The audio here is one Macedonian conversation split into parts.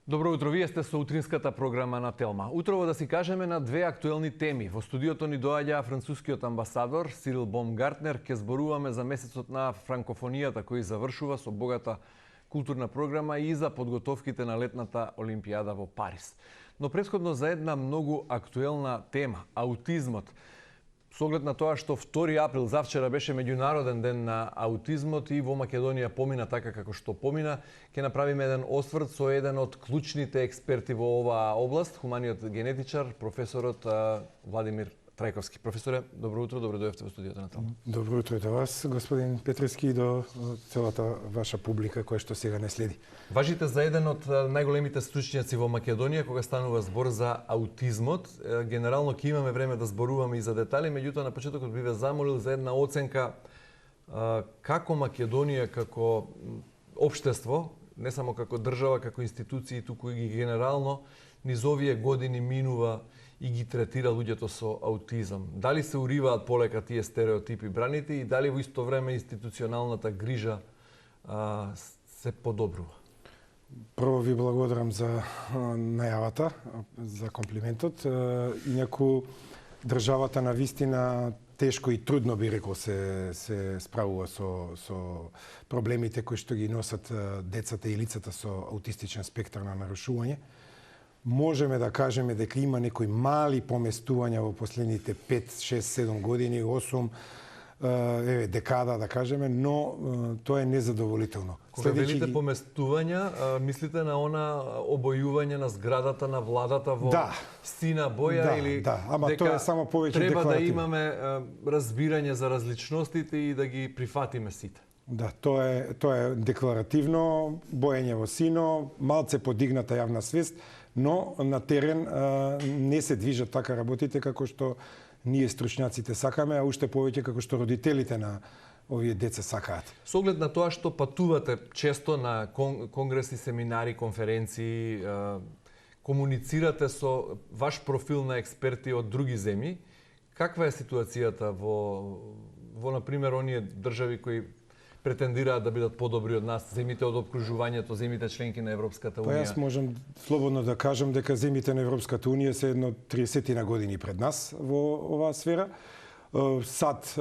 Добро утро, вие сте со утринската програма на Телма. Утрово да си кажеме на две актуелни теми. Во студиото ни доаѓа францускиот амбасадор Сирил Бомгартнер. Ке зборуваме за месецот на франкофонијата кој завршува со богата културна програма и за подготовките на летната Олимпијада во Париз. Но претходно за една многу актуелна тема – аутизмот. Со оглед на тоа што 2 април завчера беше меѓународен ден на аутизмот и во Македонија помина така како што помина, ќе направиме еден осврт со еден од клучните експерти во оваа област, хуманиот генетичар, професорот Владимир Трајковски. Професоре, добро утро, добро дојдовте во студиото на Телма. Добро утро и до вас, господин Петровски, и до целата ваша публика која што сега не следи. Важите за еден од најголемите стручњаци во Македонија кога станува збор за аутизмот. Генерално ќе имаме време да зборуваме и за детали, меѓутоа на почетокот би ве замолил за една оценка како Македонија како општество, не само како држава, како институции, туку и генерално низ овие години минува и ги третира луѓето со аутизам. Дали се уриваат полека тие стереотипи браните и дали во исто време институционалната грижа се подобрува? Прво ви благодарам за најавата, за комплиментот. Инаку државата на вистина тешко и трудно би рекол се справува со проблемите кои што ги носат децата и лицата со аутистичен спектар на нарушување. Можеме да кажеме дека има некои мали поместувања во последните 5, 6, 7 години, 8, декада, да кажеме, но тоа е незадоволително. Кога велите поместувања, мислите на она обојување на зградата на владата во сина боја или ама тоа е само повеќе треба декларативно. Да имаме разбирање за различностите и да ги прифатиме сите? Да, тоа е декларативно, боење во сино, малце подигната јавна свест, но на терен не се движат така работите како што ние стручњаците сакаме, а уште повеќе како што родителите на овие деца сакаат. Со оглед на тоа што патувате често на конгреси, семинари, конференции, комуницирате со ваш профил на експерти од други земји, каква е ситуацијата во например, оние држави кои претендираат да бидат подобри од нас, земите од обкружувањето, земите членки на Европската унија? Па јас можам слободно да кажам дека земите на Европската унија се едно 30 на години пред нас во оваа сфера. САД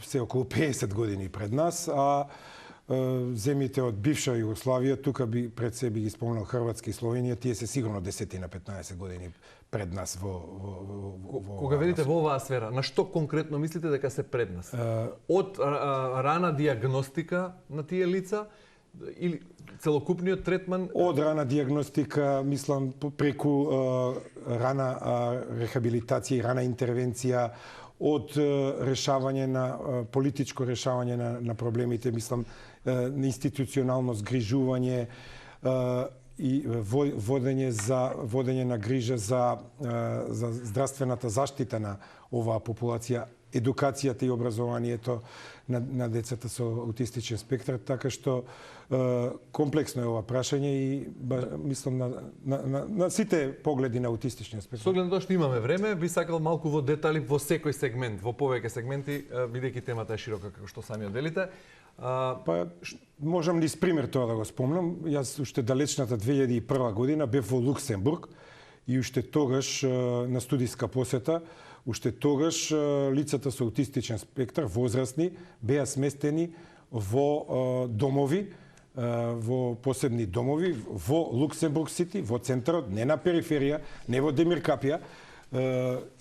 се околу 50 години пред нас, а земите од бивша Југославија, тука би пред себе ги спомнал Хрватска и Словенија, тие се сигурно 10 на 15 години пред нас Кога велите во оваа сфера, на што конкретно мислите дека се пред нас? Од рана диагностика на тие лица или целокупниот третман? Од рана диагностика, мислам, преку рана рехабилитација и рана интервенција, од решавање на политичко решавање на проблемите, мислам, институционално згрижување и водење на грижа за здравствената заштита на оваа популација, едукацијата и образованието на децата со аутистичен спектар, така што комплексно е ова прашање и мислам на сите погледи на аутистичниот спектар. Со оглед на тоа што имаме време, би сакал малку во детали во секој сегмент, во повеќе сегменти, бидејќи темата е широка како што самиот велите. Па можам низ пример тоа да го спомнам. Јас уште далечната 2001 година бев во Луксембург и уште тогаш на студиска посета, уште тогаш лицата со аутистичен спектар, возрастни, беа сместени во домови, во посебни домови, во Луксембург Сити, во центарот, не на периферија, не во Демиркапија,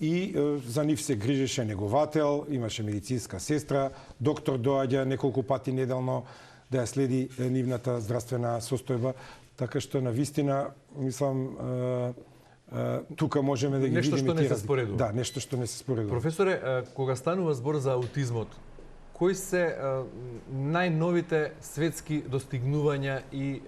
и за нив се грижеше неговател, имаше медицинска сестра, доктор доаѓа неколку пати неделно да ја следи нивната здравствена состојба, така што на вистина, мислам, тука можеме да ги видиме нешто што не се споредува. Да, нешто што не се споредува. Професоре, кога станува збор за аутизмот, кои се најновите светски достигнувања и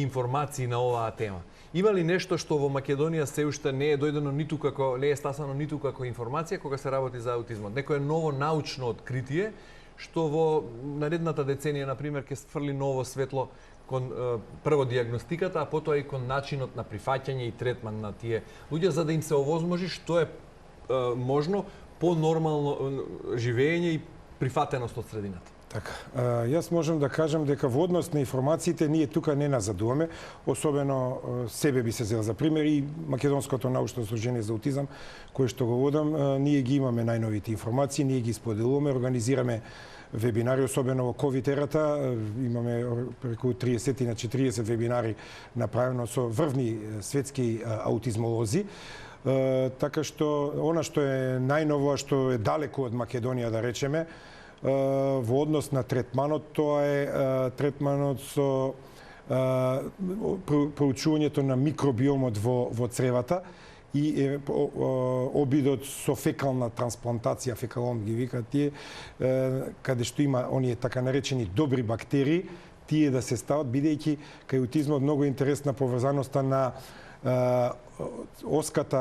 информации на оваа тема? Има ли нешто што во Македонија се уште не е дојдено не е стасано ниту како информација кога се работи за аутизмот? Некое ново научно откритие што во наредната деценија, например, ќе сфрли ново светло кон прво диагностиката, а потоа и кон начинот на прифаќање и третман на тие луѓе, за да им се овозможи што е можно по-нормално живење и прифатеност од средината. Така, јас можам да кажам дека во однос на информациите ние тука не назадуваме, особено себе би се зел за пример и Македонското научно сдружение за аутизам, кое што го водам, ние ги имаме најновите информации, ние ги споделуваме, организираме вебинари, особено во ковид ерата, имаме преку 30 на 40 вебинари направено со врвни светски аутизмолози. Така што она што е најново, што е далеку од Македонија да речеме, во однос на третманот, тоа е третманот со проучувањето на микробиомот во цревата и обидот со фекална трансплантација, фекалом ги викаат тие, каде што има оние така наречени добри бактерии, тие да се стават, бидејќи кај аутизмот многу интересна поврзаноста на оската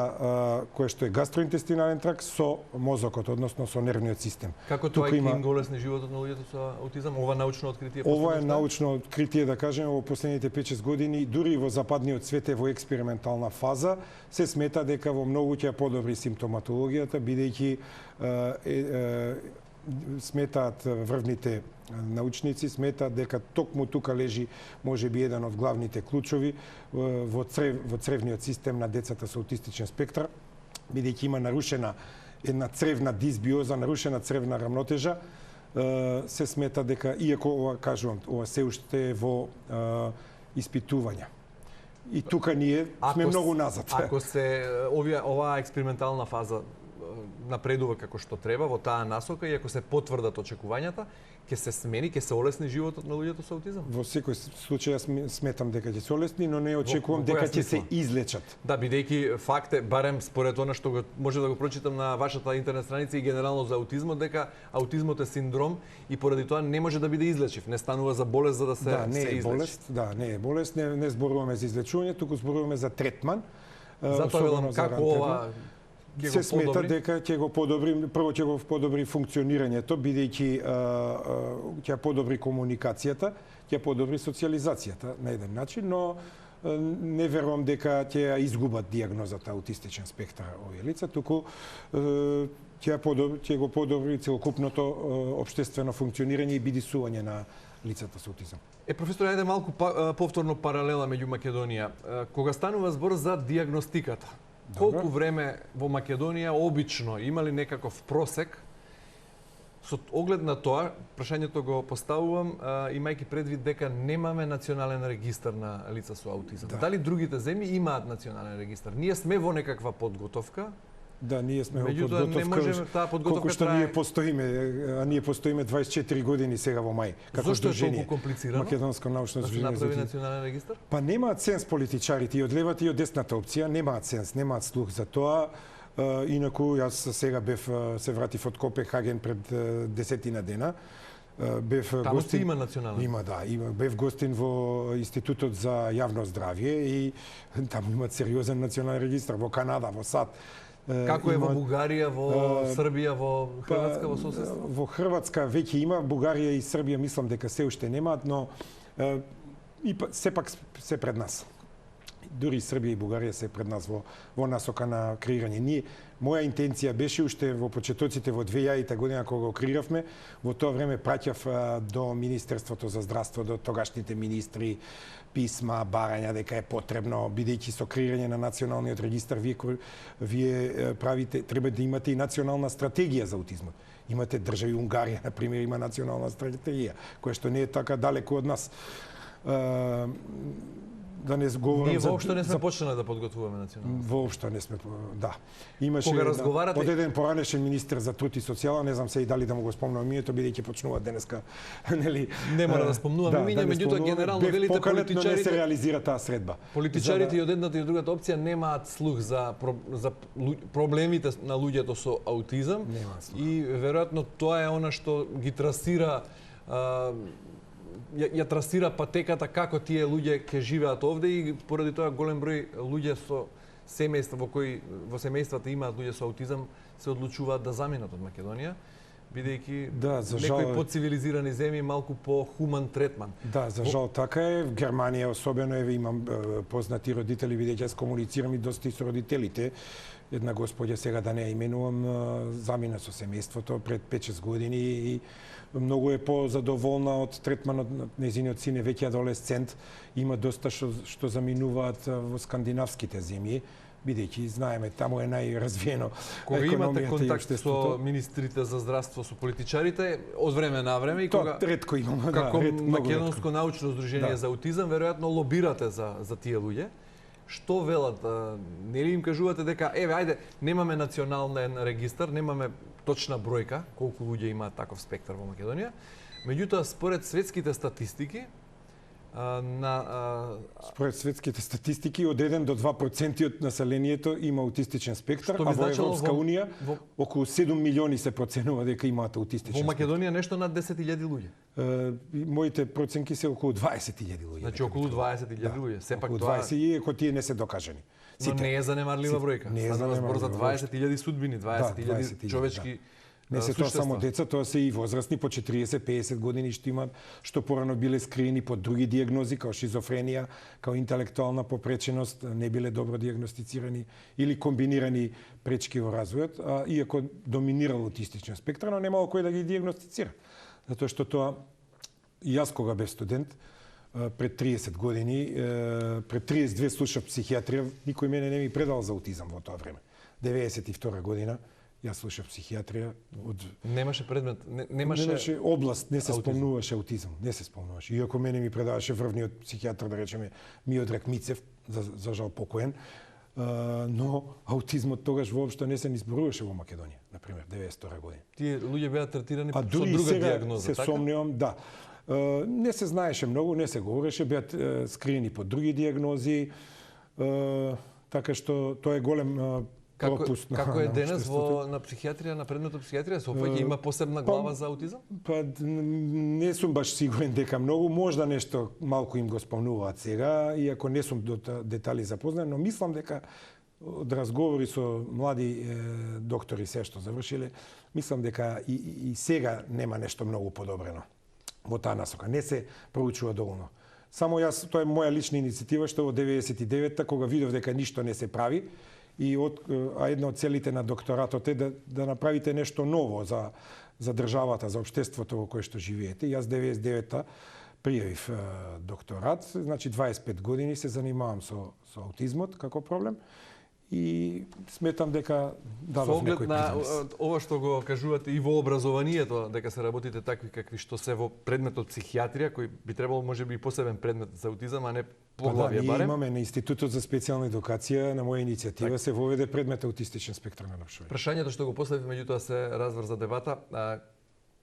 која што е гастроинтестинален тракт со мозокот, односно со нервниот систем. Како тоа ќе им го олесни животот на луѓето со аутизам? Ова научно откритие? Ова е научно откритие, да кажеме, во последните 5-6 години, дури во западниот свет е во експериментална фаза, се смета дека во многу ќе подобри симптоматологијата, бидејќи сметаат врвните научници, сметаат дека токму тука лежи можеби еден од главните клучови во цревниот систем на децата со аутистичен спектар, бидејќи има нарушена една цревна дисбиоза, нарушена цревна рамнотежа, се смета дека, иако ова кажувам, ова се уште е во испитување. И тука ние сме многу назад. Ако се оваа експериментална фаза напредува како што треба во таа насока и ако се потврдат очекувањата, ќе се смени, ќе се олесни животот на луѓето со аутизам? Во секој случај јас сметам дека ќе се олесни, но не очекувам дека ќе се излечат. Да, бидејќи факт е, барем според она што може да го прочитам на вашата интернет страница и генерално за аутизмот, дека аутизмот е синдром и поради тоа не може да биде излечив, не станува за болест за да се излечи. Болест, не е болест, не зборуваме за излечување, туку зборуваме за третман. Затоа велам како ова се смета дека ќе го подобри, прво ќе го подобри функционирањето, бидејќи ќе подобри комуникацијата, ќе подобри социјализацијата на еден начин, но не верувам дека ќе ја изгубат дијагнозата аутистичен спектар овие лица, туку ќе го подобри целокупното општествено функционирање и бидисување на лицата со аутизам. Професор, ајде малку повторно паралела меѓу Македонија. Кога станува збор за дијагностиката, колку време во Македонија обично има ли некаков просек? Со оглед на тоа, прашањето го поставувам, имајќи предвид дека немаме национален регистар на лица со аутизам. Дали другите земји имаат национален регистар? Ние сме во некаква подготовка. Да, ние сме во подготовка. Колку што ние постоиме, а ние постоиме 24 години сега во мај. Како зошто е толку комплицирано? Македонско научно сдружение да се направи национален регистар? Па немаат сенс политичарите и од левата и од десната опција, немаат сенс, немаат слух за тоа. Инаку јас сега се вратив од Копенхаген пред 10 дена. Таму гостин, има национален? Има, да. Бев гостин во Институтот за јавно здравје и таму имаат сериозен национален регистар. Во Канада, во САД. Како е во Бугарија, во Србија, во Хрватска, во соседство? Во Хрватска веќе има, Бугарија и Србија мислам дека се уште немаат, но сепак се пред нас. Дури Србија и Бугарија се пред нас во насока на креирање. Моја интенција беше уште во почетоците во 2000 година кога го креиравме, во тоа време праќав до Министерството за здравство, до тогашните министри, писма, барања дека е потребно, бидејќи со креирање на националниот регистар вие правите, треба да имате и национална стратегија за аутизмот. Имате држави, Унгарија, на пример, има национална стратегија, која што не е така далеку од нас. Да не говорам ние воопшто не сме почнале да подготвуваме национално. Воопшто не сме, да. Имаше кога разговарате од еден поранешен министер за труд и социјала, не знам се и дали да му го спомнам името, бидејќи почнува денеска, нели? Не мора да спомнуваме имиња, меѓутоа генерално велите политичарите, но не се реализира таа средба. Политичарите и од едната и од другата опција немаат слух за проблемите на луѓето со аутизам и веројатно тоа е она што ги трасира ја трасира патеката како тие луѓе ќе живеат овде и поради тоа голем број луѓе со семејства во семејствата имаат луѓе со аутизам се одлучуваат да заминат од Македонија. бидејќи Да, за жал некои подцивилизирани земји малку по хуман третман. Да, за жал така е. В Германија особено имам познати родители, бидејќи јас комуницирам и доста и со родителите. Една господја, сега да не ја именувам, замина со семејството пред 5-6 години и многу е позадоволна од третманот на нејзиниот син, е веќе адолесцент. Има доста што заминуваат во скандинавските земји, бидејќи знаеме таму е најразвиено кога имате економијата и контакт општеството. со министрите за здравство, со политичарите, од време на време и кога ретко имам, како да, Македонско научно здружение Да. за аутизам, веројатно лобирате за тие луѓе. Што велат? Нели им кажувате дека еве ајде немаме национален регистар, немаме точна бројка колку луѓе имаат таков спектар во Македонија. Меѓутоа според светските статистики според светските статистики од 1 до 2% од населението има аутистичен спектар, Што би а во значило Европска унија околу 7 милиони се проценува дека имаат аутистичен во спектар. Македонија нешто над 10.000 луѓе. Моите проценки се околу 20.000 луѓе. Значи околу 20.000 луѓе. Сепак околу тоа 20, иако тие не се докажани. но не е занемарлива бројка. Не е Стана збор за занемарлива 20.000 судбини, 20.000 човечки Не се тоа суштества. само деца, тоа се и возрастни по 40-50 години што имаат, што порано биле скриени по други диагнози, као шизофренија, као интелектуална попреченост, не биле добро диагностицирани или комбинирани пречки во развојот, а иако доминирал аутистичен спектар, но немало кој да ги диагностицира. Затоа што тоа, и јас кога бев студент, пред 30 години, пред 32 слушав психијатрија, никој мене не ми предал за аутизам во тоа време. 92 година, јас слушав психијатрија од Немаше предмет, немаше област, не се аутизам. спомнуваше аутизам, не се спомнуваше. Иако мене ми предаваше врвниот психијатар, да речеме, Миодраг Мицев, за жал покоен, но аутизмот тогаш воопшто не се ни зборуваше во Македонија, на пример, 92 година. Тие луѓе беа третирани А со дури друга сега диагноза, се така? сомневам, да. Не се знаеше многу, не се говореше, беа скриени по други диагнози, така што тоа е голем пропуст Како е на денес општеството. на психијатрија, на предметот психијатрија, се опаѓа има посебна глава за аутизам? Па не сум баш сигурен дека многу, можда нешто малку им го спомнуваат сега, иако не сум до детали запознат, но мислам дека од разговори со млади доктори се што завршиле, мислам дека и сега нема нешто многу подобрено во таа насока. Не се проучува доволно. Само јас, тоа е моја лична иницијатива, што во 99-та, кога видов дека ништо не се прави, а една од целите на докторатот е да направите нешто ново за државата, за општеството во кое што живеете. Јас 99-та пријавив докторат, значи 25 години се занимавам со аутизмот како проблем и сметам дека дадов некој на принос. ова што го кажувате и во образованието, дека се работите такви какви што се во предметот психијатрија, кој би требало можеби и посебен предмет за аутизам, а не поглавје ние барем. имаме на Институтот за специјална едукација, на моја иницијатива се воведе предмет аутистичен спектар на навшување. Прашањето што го поставив, меѓутоа се разврза дебата,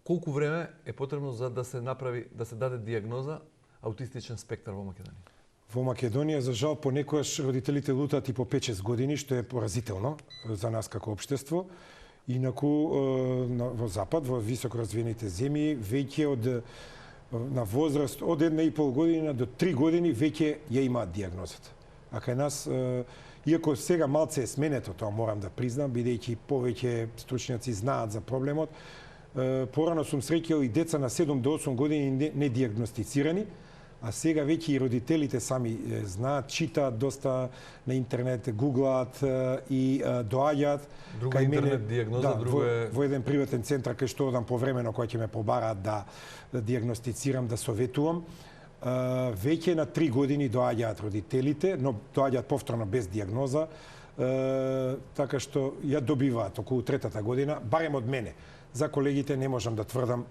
колку време е потребно за да се направи, да се даде диагноза аутистичен спектар во Македонија? Во Македонија, за жал, понекогаш родителите лутаат и по 5-6 години, што е поразително за нас како општество. Инаку, во Запад, во високо развиените земји, веќе на возраст од 1,5 година до 3 години веќе ја имаат диагнозата. А кај нас, иако сега малце е сменето, тоа морам да признам, бидејќи повеќе стручњаци знаат за проблемот, порано сум среќал и деца на 7 до 8 години не диагностицирани, а сега веќе и родителите сами знаат, читаат доста на интернет, гуглаат и доаѓаат. Друга интернет диагноза, друго е... Во еден приватен центар кај што одам повремено, кој ќе ме побараат да диагностицирам, да советувам. Веќе на 3 години доаѓаат родителите, но доаѓаат повторно без диагноза, така што ја добиваат околу третата година, барем од мене. За колегите не можам да тврдам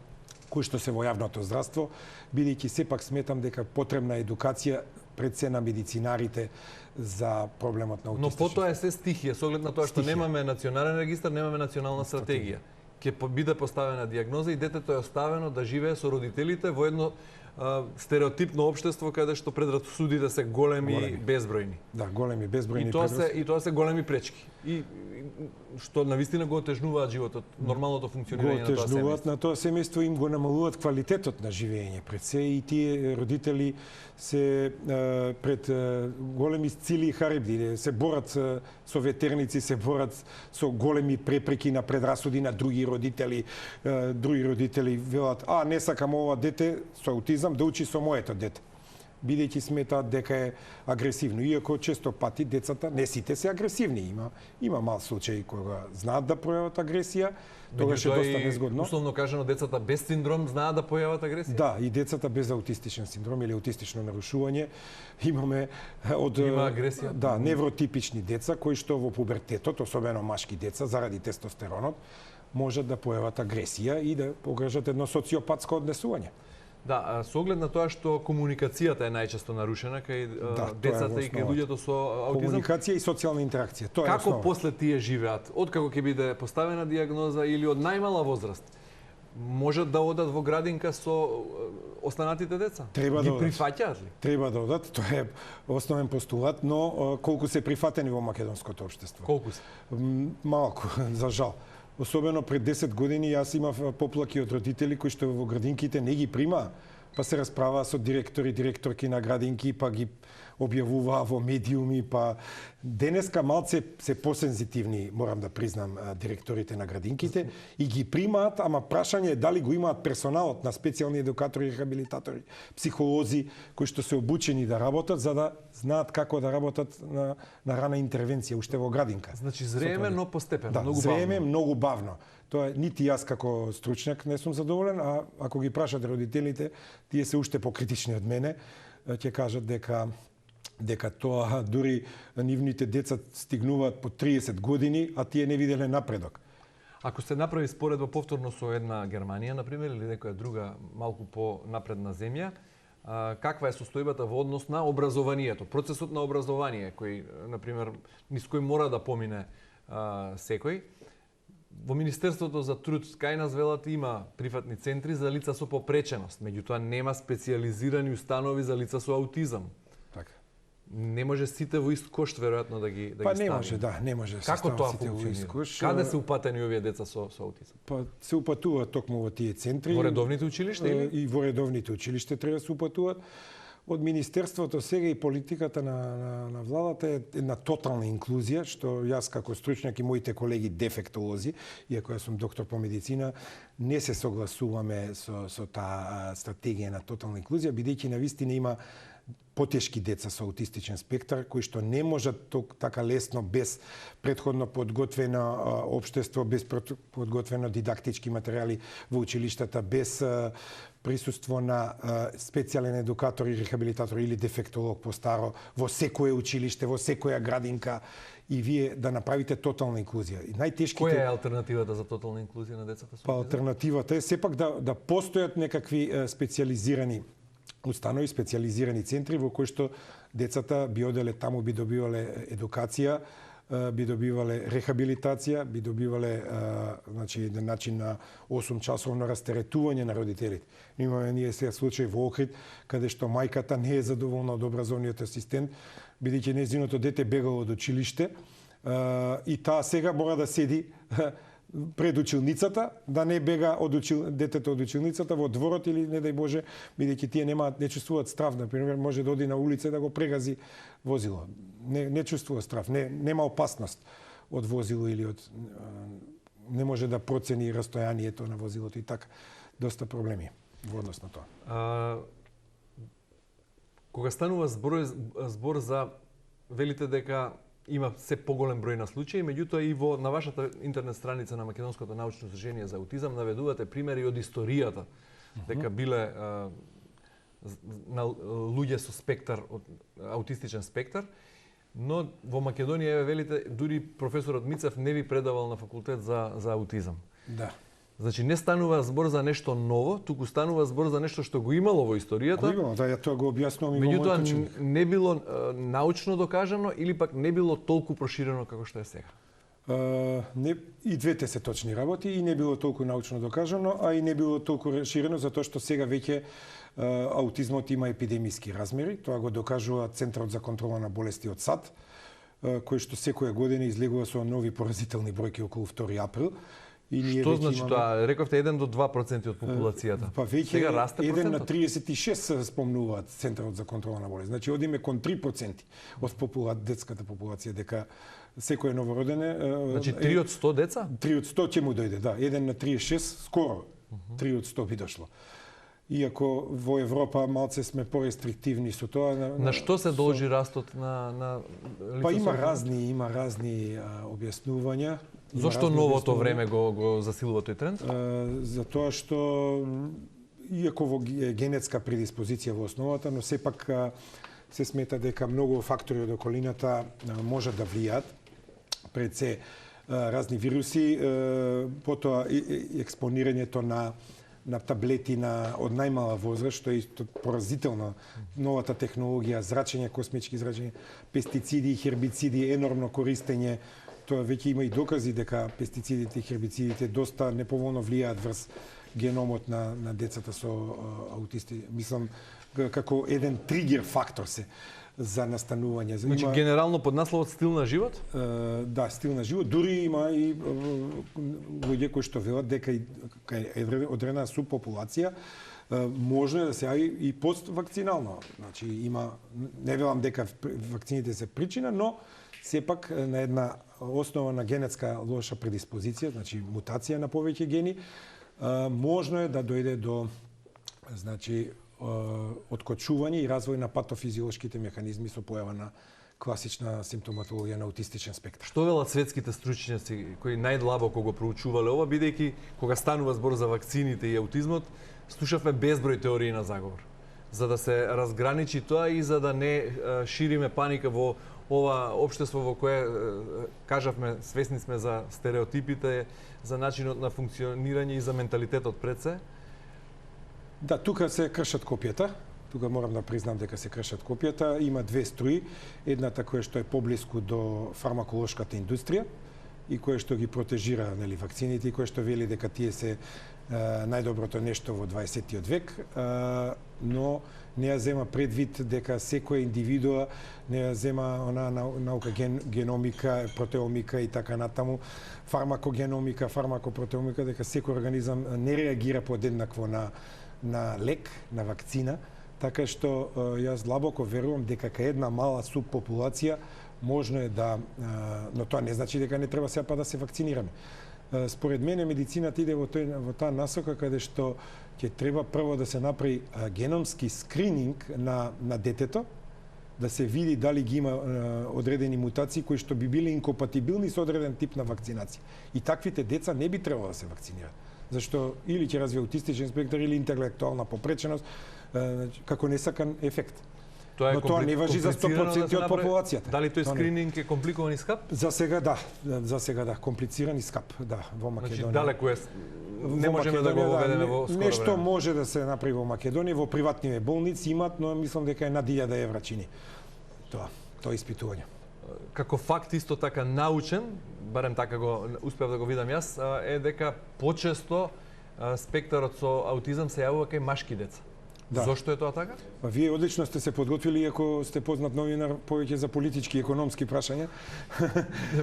кои што се во јавното здравство, бидејќи сепак сметам дека потребна едукација пред се на медицинарите за проблемот на Но аутистичност. потоа е се стихија, со оглед на тоа што немаме национален регистар, немаме национална стратегија. Ќе биде поставена диагноза и детето е оставено да живее со родителите во едно стереотипно општество каде што предрасудите се големи, безбројни. Да, големи, безбројни. И тоа се големи пречки. И што навистина го отежнуваат животот, нормалното функционирање на тоа семејство. Го отежнуваат на тоа семејство, им го намалуваат квалитетот на живење. Пред се и тие родители се пред големи цили и харибди, се борат со ветерници, се борат со големи препреки на предрасуди на други родители. Други родители велат: "А, не сакам ова дете со аутизам да учи со моето дете", бидејќи сметаат дека е агресивно. Иако често пати децата, не сите се агресивни, има мал случаи кога знаат да пројават агресија, тогаш е доста незгодно. Условно кажано, децата без синдром знаат да појават агресија? Да, и децата без аутистичен синдром или аутистично нарушување имаме има агресија. Да, невротипични деца кои што во пубертетот, особено машки деца, заради тестостеронот, можат да појават агресија и да покажат едно социопатско однесување. Да, со оглед на тоа што комуникацијата е најчесто нарушена кај децата и кај луѓето со аутизам. Комуникација и социјална интеракција, тоа е како основа. после тие живеат? Откако ќе биде поставена дијагноза или од најмала возраст? Можат да одат во градинка со останатите деца? Треба да одат. Ги прифаќаат ли? Треба да одат, тоа е основен постулат, но колку се прифатени во македонското општество? Колку се? Малку, за жал. Особено пред 10 години јас имав поплаки од родители кои што во градинките не ги прима, па се расправаа со директори, директорки на градинки, па ги објавуваа во медиуми, па денеска малце се посензитивни, морам да признам, директорите на градинките и ги примаат, ама прашање е дали го имаат персоналот на специјални едукатори, рехабилитатори, психолози кои што се обучени да работат за да знаат како да работат на рана интервенција уште во градинка. Значи зреме, но постепено, да, многу бавно. Зреме, многу бавно. Тоа нити јас како стручњак не сум задоволен, а ако ги прашате родителите, тие се уште покритични од мене, ќе кажат дека тоа дури нивните деца стигнуваат по 30 години, а тие не виделе напредок. Ако се направи споредба повторно со една Германија, например, или некоја друга малку по-напредна земја, каква е состојбата во однос на образованието, процесот на образование, кој, например, низ кој мора да помине секој? Во Министерството за труд кај нас велат има прифатни центри за лица со попреченост, меѓутоа нема специјализирани установи за лица со аутизам. Така. Не може сите во ист кош веројатно да ги стави. Па не може, да, не може. Како тоа функционира? Каде се упатени овие деца со аутизам? Па се упатуваат токму во тие центри. Во редовните училишта или? И во редовните училишта треба да се упатуваат. Од Министерството сега и политиката на владата е една тотална инклузија, што јас како стручњак и моите колеги дефектолози, иако јас сум доктор по медицина, не се согласуваме со таа стратегија на тотална инклузија, бидејќи навистина има потешки деца со аутистичен спектар, кои што не можат така лесно, без предходно подготвено општество, без подготвено дидактички материјали во училиштата, без присуство на специјален едукатор и рехабилитатор или дефектолог по-старо во секое училиште, во секоја градинка, и вие да направите тотална инклузија. И најтешките... Која е алтернативата за тотална инклузија на децата со аутизам? Па алтернативата е сепак да постојат некакви специјализирани установи, специјализирани центри во кои што децата би оделе таму, би добивале едукација, би добивале рехабилитација, би добивале еден начин на 8-часовно растеретување на родителите. Имаме ние сега случај во Охрид, каде што мајката не е задоволна од образовниот асистент, бидејќи нејзиното дете бегало од училиште, и таа сега мора да седи пред училницата, да не бега детето од училницата во дворот или не дај Боже, бидејќи тие не чувствуваат страв, например, може да оди на улица да го прегази возило. Не чувствува страв, нема опасност од возило или не може да процени растојанието на возилото и така. Доста проблеми во однос на тоа. Кога станува збор за велите дека има се поголем број на случаи, меѓутоа и на вашата интернет страница на Македонското научно здружение за аутизам наведувате примери од историјата, дека биле на луѓе со спектар, аутистичен спектар, но во Македонија велите дури професорот Мицев не ви предавал на факултет за аутизам. Да. Значи не станува збор за нешто ново, туку станува збор за нешто што го имало во историјата. Го имало, да, ја тоа го објаснувам и во мојот ученик. Не било научно докажано или пак не било толку проширено како што е сега. И двете се точни работи и не било толку научно докажано, а и не било толку расширено затоа што сега веќе аутизмот има епидемиски размери. Тоа го докажува Центарот за контрола на болести од САД, кој што секоја година излегува со нови поразителни бројки околу 2 април. И што значи тоа? Рековте 1 до 2% од популацијата. Па веќе 1 на 36 се спомнуваат Центарот за контрола на болести. Значи одиме кон 3% од детската популација, дека секој новородене... Значи 3 од 100 деца? 3 од 100 ќе му дојде, да. 1 на 36, скоро 3 од 100 би дошло. Иако во Европа малце сме порестриктивни со тоа. На што се должи растот на лица? Па има разни објаснувања. Зошто новото време го засилува тој тренд? Затоа што иако во генетска предиспозиција во основата, но сепак се смета дека многу фактори од околината можат да влијаат. Пред се разни вируси, потоа експонирањето на таблети од најмала возраст, што е поразително. Новата технологија, зрачење, космички зрачење, пестициди и хербициди, енормно користење. Тоа веќе има и докази дека пестицидите и хербицидите доста неповолно влијаат врз геномот на децата со аутисти. Мислам, како еден тригер фактор се за настанување. Значи, генерално под насловот стил на живот? Да, стил на живот. Дури има и луѓе кои што велат дека одредена субпопулација можно е да се јави и поствакцинално. Значи, има, не велам дека вакцините се причина, но сепак на една основа на генетска лоша предиспозиција, значи мутација на повеќе гени, можно е да дојде до откочување и развој на патофизиолошките механизми со појава на класична симптоматологија на аутистичен спектар. Што велат светските стручњаци кои најдлабоко го проучувале ова, бидејќи кога станува збор за вакцините и аутизмот, слушавме безброј теории на заговор. За да се разграничи тоа и за да не шириме паника во ова општество во кое, кажавме, свесни сме за стереотипите, за начинот на функционирање и за менталитетот пред се. Да, тука се кршат копијата. Тука морам да признам дека се кршат копијата. Има две струи. Едната која што е поблиску до фармаколошката индустрија и која што ги протежира, нели, вакцините и која што вели дека тие се најдоброто нешто во 20-тиот век, но не ја зема предвид дека секоја индивидуа не ја зема она наука геномика, протеомика и така натаму, фармакогеномика, фармакопротеомика, дека секој организам не реагира подеднакво на лек, на вакцина, така што јас длабоко верувам дека кај една мала субпопулација можно е да, но тоа не значи дека не треба сега па да се вакцинираме. Според мене медицината иде во таа насока каде што ќе треба прво да се направи геномски скрининг на детето, да се види дали ги има одредени мутации кои што би биле инкомпатибилни со одреден тип на вакцинација. И таквите деца не би требало да се вакцинираат. Зашто или ќе развие аутистичен спектар или интелектуална попреченост, како несакан ефект. Но тоа не важи за 100% од популацијата. Дали тој скрининг е компликуван и скап? За сега да, комплициран и скап, да, во Македонија. Значи далеко е, не можеме да го воведеме во скоро време. Нешто може да се направи во Македонија, во приватни болници имат, но мислам дека е над 1000 евра чини тоа испитување. Како факт исто така научен, барем така го успеав да го видам јас, е дека почесто спектарот со аутизам се јавува кај машки деца. Да. Зошто е тоа така? Па вие одлично сте се подготвили, иако сте познат новинар, повеќе за политички и економски прашања.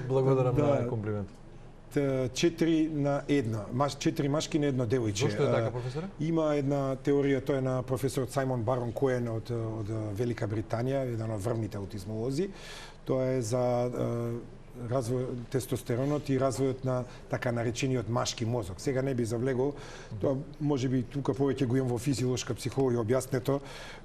Благодарам на комплимент. 4 на 1. 4 машки на едно девојче. Зошто е така, професоре? Има една теорија, тоа е на професорот Сајмон Барон Коен од Велика Британија, еден од врвните аутизмолози. Тоа е за развој тестостеронот и развојот на така наречениот машки мозок. Сега не би завлегол, тоа можеби тука повеќе го имам во физиолошка психологија објаснето,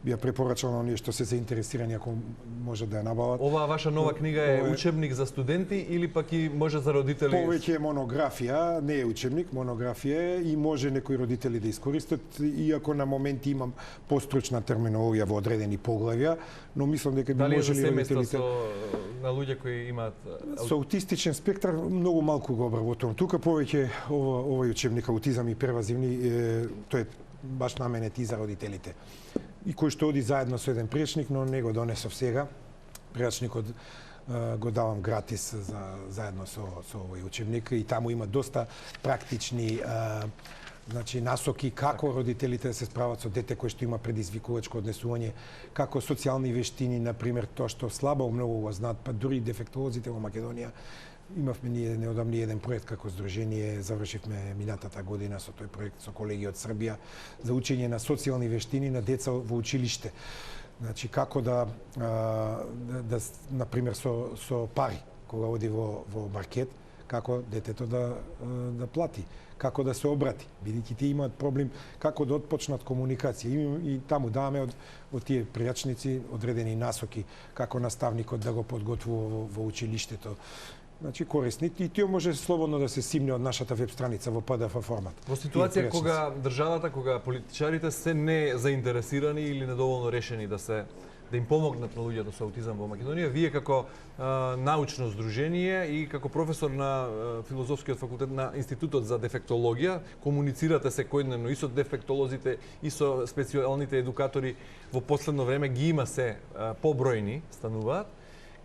би ја препорачал на оние што се заинтересирани ако може да ја набават. Оваа ваша нова книга е учебник за студенти или пак и може за родители? Повеќе е монографија, не е учебник, монографија и може некои родители да искористат, иако на моменти имам постручна терминологија во одредени поглавја, но мислам дека би можели родителите на луѓе кои имаат со аутистичен спектар многу малку го обработувам. Тука повеќе овој учебник аутизам и превазивни, тој е баш наменет и за родителите. И кој што оди заедно со еден пријачник, но не го донесов сега. Пријачникот го давам гратис заедно со овој учебник и таму има доста практични насоки како родителите да се справат со дете кој што има предизвикувачко однесување, како социјални вештини, на пример, тоа што слабо многу го знаат, па дури дефектолозите во Македонија. Имавме ние неодамни еден проект како здружение, завршивме минатата година со тој проект со колеги од Србија за учење на социјални вештини на деца во училиште. Значи како да на пример со пари кога оди во маркет, како детето да плати, како да се обрати, бидејќи тие имаат проблем како да отпочнат комуникација. И таму даваме од тие пријачници одредени насоки како наставникот да го подготвува во училиштето. Значи корисни и тие може слободно да се симне од нашата веб страница во PDF формат. Во ситуација кога државата, кога политичарите се не заинтересирани или недоволно решени да им помогнат на луѓето со аутизам во Македонија, вие како научно здружение и како професор на филозофскиот факултет на Институтот за дефектологија комуницирате секојдневно и со дефектолозите и со специјалните едукатори, во последно време ги има се побројни стануваат.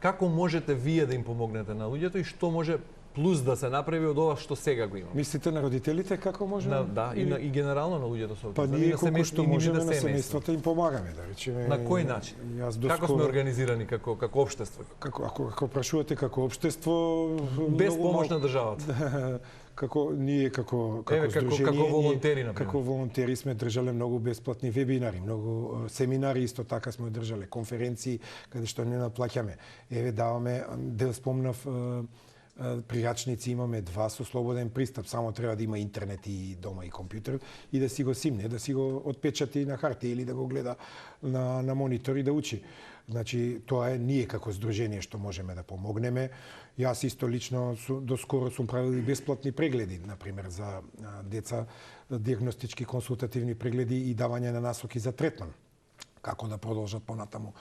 Како можете вие да им помогнете на луѓето и што може плюс да се направи од ова што сега го имаме? Мислите на родителите како може? Да, и генерално на луѓето со аутизам. Па ние колку што можеме на семејствата им помагаме, да речеме. На кој начин? Како сме организирани како општество? Ако прашувате како општество, без помош на државата. Како ние како здружение, како волонтери, например. Како волонтери сме држале многу бесплатни вебинари, многу семинари, исто така сме одржале конференции каде што не наплаќаме. Еве даваме, дел спомнав, пријачници имаме 2 со слободен пристап, само треба да има интернет и дома и компјутер и да си го симне, да си го отпечати на хартија или да го гледа на монитор и да учи. Значи, тоа е ние како здружение што можеме да помогнеме. Јас исто лично доскоро сум правил и бесплатни прегледи, например, за деца, диагностички консултативни прегледи и давање на насоки за третман. Како да продолжат понатаму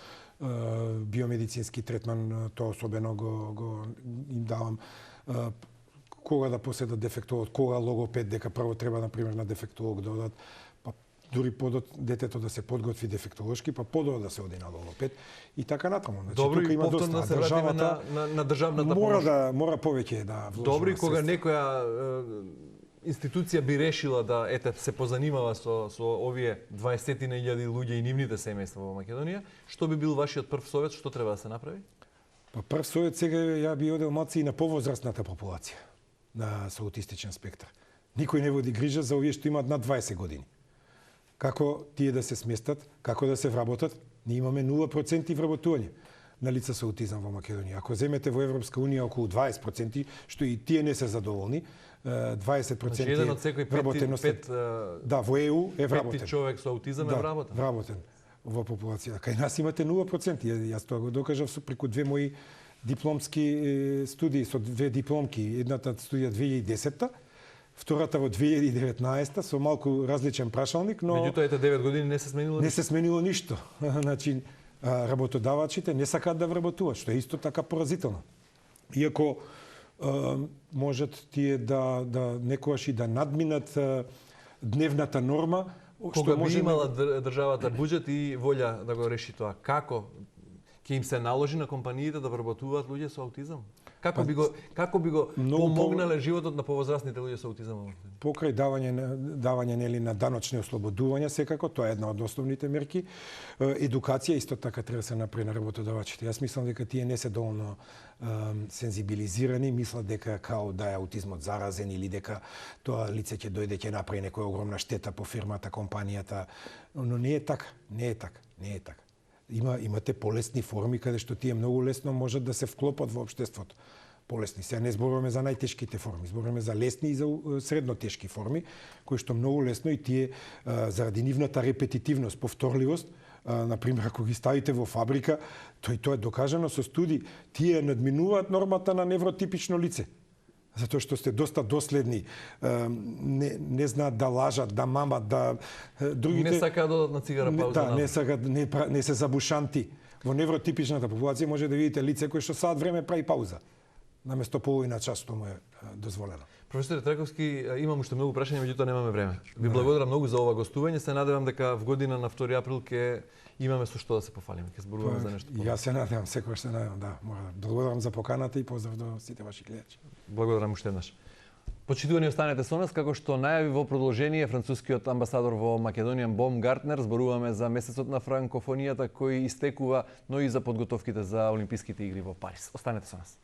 биомедицински третман, тоа особено го им давам. Кога да поседат дефектолог, кога логопед, дека прво треба, например, на дефектолог да одат, па дури детето да се подготви дефектолошки, па подоа да се оди на логопед и така натаму. Значи, добро, и повторно да се вратиме на државната помош. Мора повеќе да вложи. Добро, кога некоја институција би решила да се позанимава со овие 20.000 луѓе и нивните семејства во Македонија, што би бил вашиот прв совет, што треба да се направи? Па прв совет сега ја би одел малку и на повозрастната популација со аутистичен спектар. Никој не води грижа за овие што имаат над 20 години. Како тие да се сместат, како да се вработат? Ние имаме 0% вработување на лица со аутизам во Македонија. Ако земете во Европска унија околу 20%, што и тие не се задоволни, 20% значи, еден од секој пет да, во ЕУ е вработен. Пети човек со аутизам е вработен. Вработен во популацијата. Кај нас имате 0%. Јас тоа го докажав преку 2 мои дипломски студии со 2 дипломки. Едната студија 2010-та, втората во 2019-та со малку различен прашалник, но меѓутоа ете 9 години не се сменило ништо. Не се сменило ништо. Значи работодавачите не сакаат да вработуваат, што е исто така поразително. Иако можат тие да некогаш и да надминат дневната норма, кога би имала државата буџет и волја да го реши тоа, како ќе им се наложи на компаниите да вработуваат луѓе со аутизам? Како би го помогнале животот на повозрастните луѓе со аутизам? Покрај давање нели на даночни ослободувања, секако тоа е една од основните мерки. Едукација исто така треба да се направи на работодавачите. Јас мислам дека тие не се доволно сензибилизирани, мислат дека као да е аутизмот заразен или дека тоа лице ќе дојде ќе направи некоја огромна штета по фирмата, компанијата, но не е така, не е така. Имате полесни форми каде што тие многу лесно можат да се вклопат во општеството. Полесни. Сега не зборуваме за најтешките форми, зборуваме за лесни и за средно тешки форми, кои што многу лесно и тие заради нивната репетитивност, повторливост, например, ако ги ставите во фабрика, тоа е докажано со студии, тие надминуваат нормата на невротипично лице. Затоа што сте доста доследни, не знаат да лажат, да мамат, да другите не сакаат да одат на цигара пауза. Да, не се забушанти. Во невротипичната популација може да видите лице кое што саат време прави пауза, наместо половина час што му е дозволено. Професор Траковски, имам уште многу прашања, меѓутоа немаме време. Ви благодарам многу за ова гостување. Се надевам дека в година на 2 април ќе имаме со што да се пофалиме, ќе зборуваме за нешто. Јас се надевам, секогаш се надевам, да. Благодарам за поканата и поздрав до сите ваши гледачи. Благодарам уште еднаш. Почитувани, останете со нас, како што најави во продолжение францускиот амбасадор во Македонија Бом Гартнер. Зборуваме за месецот на франкофонијата кој истекува, но и за подготовките за Олимписките игри во Париз. Останете со нас.